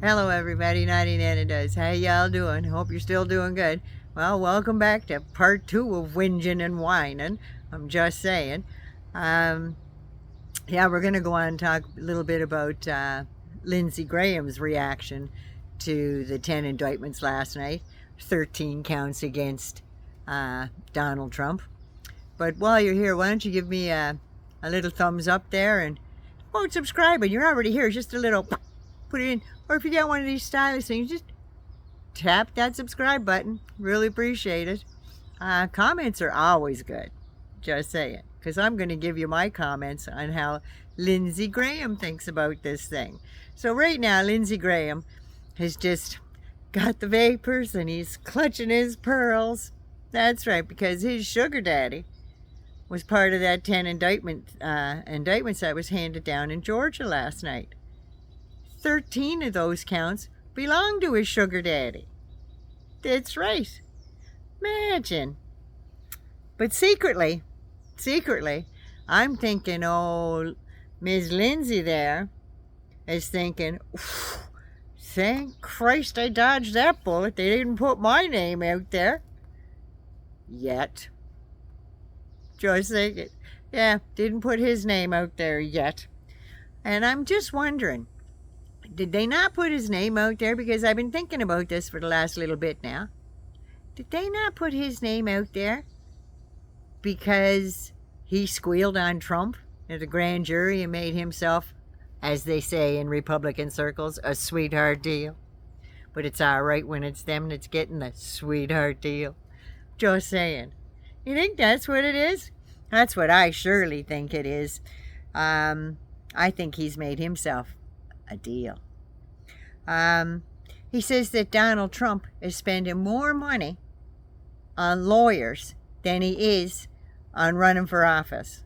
Hello everybody, 99 does. How y'all doing? Hope you're still doing good. Well, welcome back to part 2 of Whinging and Whining. I'm just saying. Yeah, we're going to go on and talk a little bit about Lindsey Graham's reaction to the 10 indictments last night. 13 counts against Donald Trump. But while you're here, why don't you give me a little thumbs up there and subscribe. And you're already here, just a little... put it in, or if you got one of these stylish things, just tap that subscribe button. Really appreciate it. Comments are always good, just saying, because I'm going to give you my comments on how Lindsey Graham thinks about this thing. So right now, Lindsey Graham has just got the vapors and he's clutching his pearls. That's right, because his sugar daddy was part of that 10 indictments that was handed down in Georgia last night. 13 of those counts belong to his sugar daddy. That's right. Imagine. But secretly, I'm thinking, oh, Ms. Lindsey there is thinking, thank Christ I dodged that bullet. They didn't put my name out there. Yet. Just thinking. Yeah, didn't put his name out there yet. And I'm just wondering, did they not put his name out there? Because I've been thinking about this for the last little bit now. Did they not put his name out there because he squealed on Trump at a grand jury and made himself, as they say in Republican circles, a sweetheart deal? But it's all right when it's them that's getting the sweetheart deal. Just saying. You think that's what it is? That's what I surely think it is. I think he's made himself a deal. He says that Donald Trump is spending more money on lawyers than he is on running for office.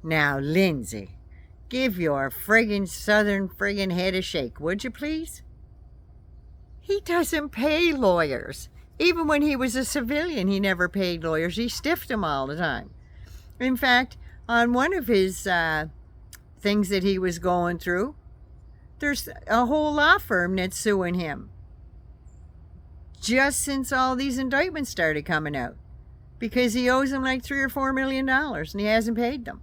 Now, Lindsey, give your friggin' southern friggin' head a shake, would you please? He doesn't pay lawyers. Even when he was a civilian, he never paid lawyers. He stiffed them all the time. In fact, on one of his things that he was going through, there's a whole law firm that's suing him just since all these indictments started coming out, because he owes them like $3 or $4 million and he hasn't paid them.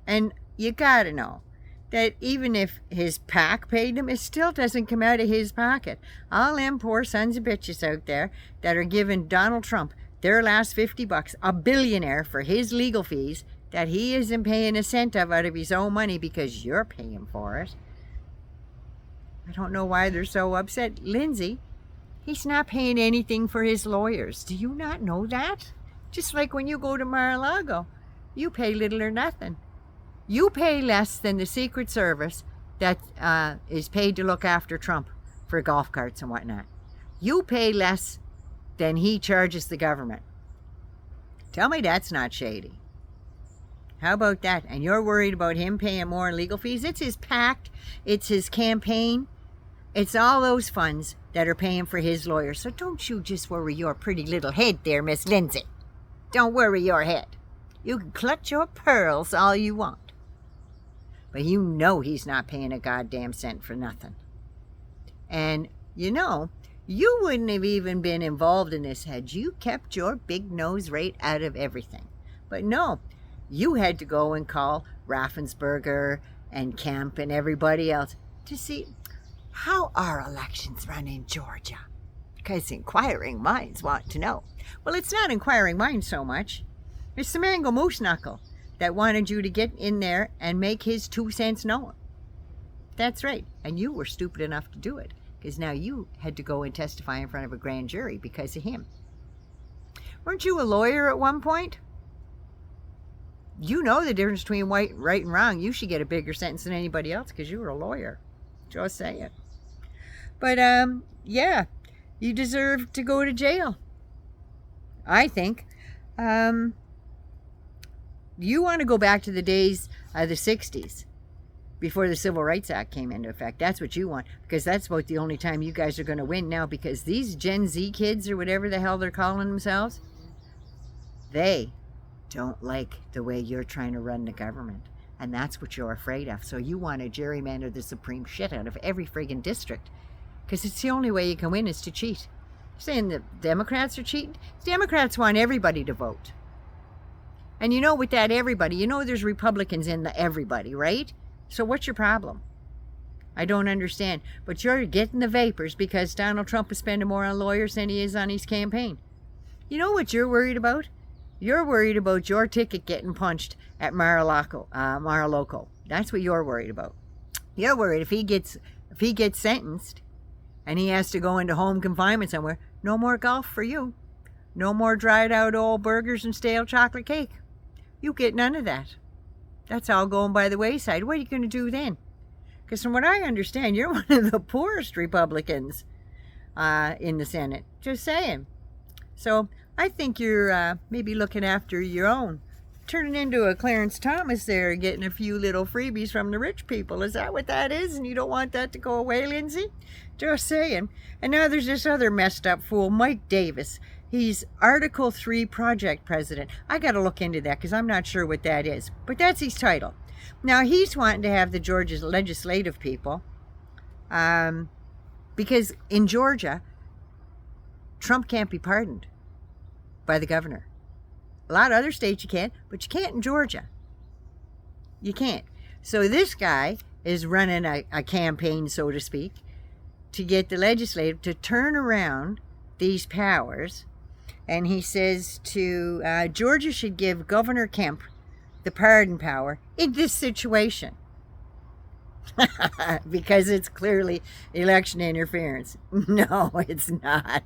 And you gotta know that even if his PAC paid him, it still doesn't come out of his pocket. All them poor sons of bitches out there that are giving Donald Trump their last $50, a billionaire, for his legal fees that he isn't paying a cent of out of his own money because you're paying for it. I don't know why they're so upset. Lindsey, he's not paying anything for his lawyers. Do you not know that? Just like when you go to Mar-a-Lago, you pay little or nothing. You pay less than the Secret Service that is paid to look after Trump for golf carts and whatnot. You pay less than he charges the government. Tell me that's not shady. How about that? And you're worried about him paying more in legal fees? It's his PAC. It's his campaign. It's all those funds that are paying for his lawyers. So don't you just worry your pretty little head there, Miss Lindsey. Don't worry your head. You can clutch your pearls all you want. But you know he's not paying a goddamn cent for nothing. And, you know, you wouldn't have even been involved in this had you kept your big nose right out of everything. But no, you had to go and call Raffensperger and Kemp and everybody else to see how our elections run in Georgia. Because inquiring minds want to know. Well, it's not inquiring minds so much. It's the Mango Moose Knuckle that wanted you to get in there and make his 2 cents known. That's right. And you were stupid enough to do it, because now you had to go and testify in front of a grand jury because of him. Weren't you a lawyer at one point? You know the difference between right and wrong. You should get a bigger sentence than anybody else because you were a lawyer. Just say it. But, yeah, you deserve to go to jail, I think. You want to go back to the days of the 60s, before the Civil Rights Act came into effect. That's what you want, because that's about the only time you guys are going to win now, because these Gen Z kids, or whatever the hell they're calling themselves, they don't like the way you're trying to run the government. And that's what you're afraid of. So you want to gerrymander the supreme shit out of every friggin' district. Because it's the only way you can win is to cheat. Saying the Democrats are cheating? Democrats want everybody to vote. And you know, with that everybody, you know there's Republicans in the everybody, right? So what's your problem? I don't understand. But you're getting the vapors because Donald Trump is spending more on lawyers than he is on his campaign. You know what you're worried about? You're worried about your ticket getting punched at Mar-a-Lago. That's what you're worried about. You're worried if he gets sentenced and he has to go into home confinement somewhere, no more golf for you. No more dried out old burgers and stale chocolate cake. You get none of that. That's all going by the wayside. What are you going to do then? Because from what I understand, you're one of the poorest Republicans in the Senate. Just saying. So I think you're maybe looking after your own. Turning into a Clarence Thomas there, getting a few little freebies from the rich people. Is that what that is? And you don't want that to go away, Lindsey? Just saying. And now there's this other messed up fool, Mike Davis. He's Article 3 project president. I got to look into that because I'm not sure what that is. But that's his title. Now, he's wanting to have the Georgia legislative people because in Georgia, Trump can't be pardoned by the governor. A lot of other states you can, but you can't in Georgia. You can't. So this guy is running a campaign, so to speak, to get the legislative to turn around these powers. And he says to Georgia should give Governor Kemp the pardon power in this situation. Because it's clearly election interference. No, it's not.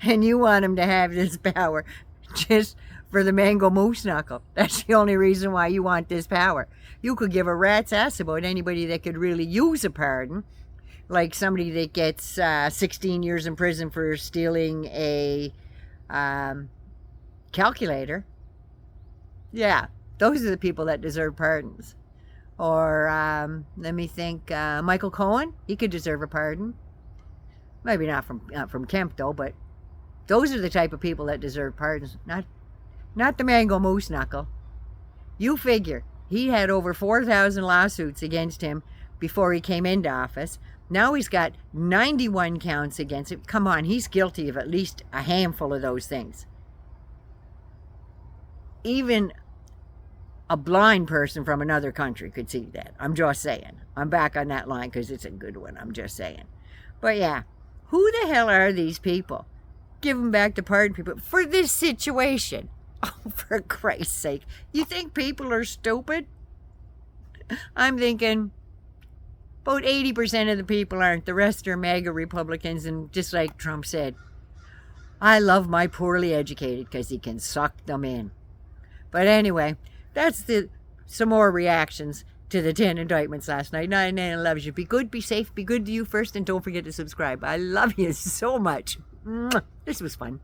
And you want him to have this power just for the mango moose knuckle. That's the only reason why you want this power. You could give a rat's ass about anybody that could really use a pardon. Like somebody that gets 16 years in prison for stealing a calculator. Yeah, those are the people that deserve pardons. Or, let me think, Michael Cohen, he could deserve a pardon. Maybe not from Kemp, though, but those are the type of people that deserve pardons. Not the mango moose knuckle. You figure, he had over 4,000 lawsuits against him before he came into office. Now he's got 91 counts against him. Come on, he's guilty of at least a handful of those things. Even a blind person from another country could see that. I'm just saying. I'm back on that line because it's a good one. I'm just saying. But yeah, who the hell are these people? Give them back to pardon people for this situation. Oh, for Christ's sake. You think people are stupid? I'm thinking about 80% of the people aren't. The rest are MAGA Republicans, and just like Trump said, I love my poorly educated because he can suck them in. But anyway, that's some more reactions to the 10 indictments last night. 9 loves you. Be good, be safe, be good to you first, and don't forget to subscribe. I love you so much. This was fun.